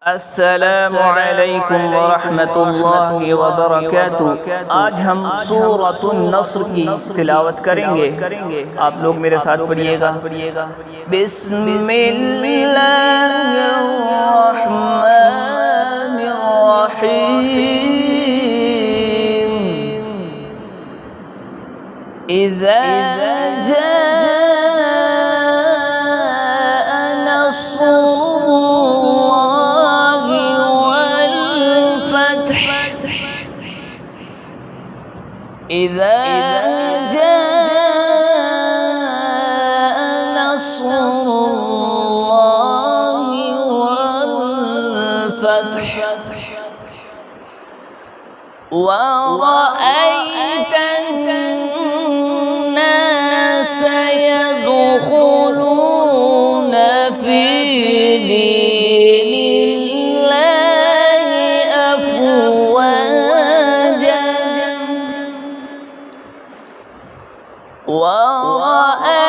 अस्सलामुअलैकुम वरहमतुल्लाहि वबरकातुहू। आज हम सूरतुन नस्र की तिलावत करेंगे। आप लोग मेरे साथ पढ़िएगा। बिस्मिल्लाहिर्रहमानिर्रहीम। इज़ा जाअ नस्रुल्लाहि वल फतह। इज़ा जाअ नस्रुल्लाहि वल फतह ورأيت الناس يدخلون في دين الله أفواجا ورأيت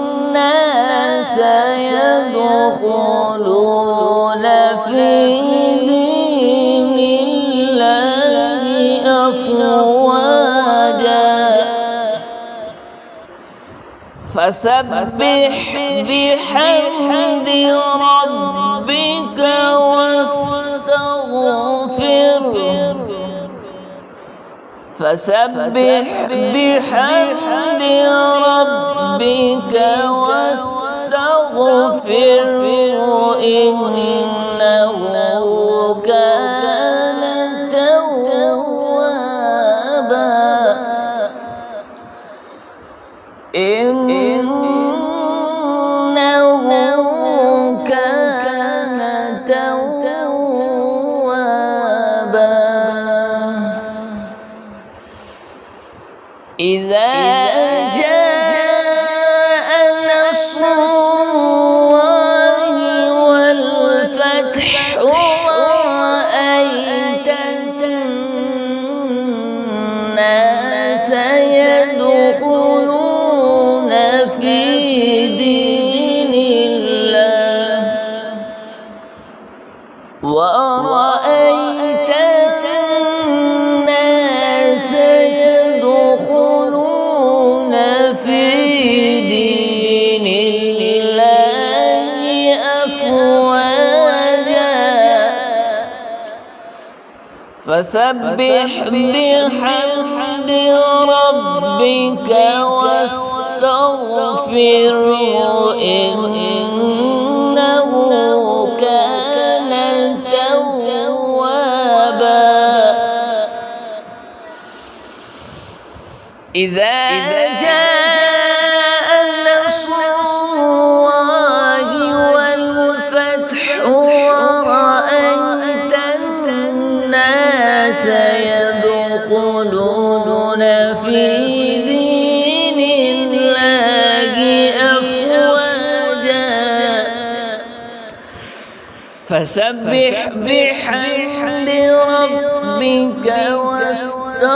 الناس يدخلون في فسبح بحمد ربك واستغفره فسبح بحمد ربك واستغفره إنه كان توابا إنه كان توابا إذا جاء نصر الله والفتح ورأيت الناس يدخلون في دين الله ورأيت الناس يدخلون في دين الله أفواجا فسبح بحمد ربك واستغفره إنه كان توابا إذا جاء نصر الله والفتح ورأيت الناس يدخلون في دين الله أفواجا فسبح بحمد ربك واستغفره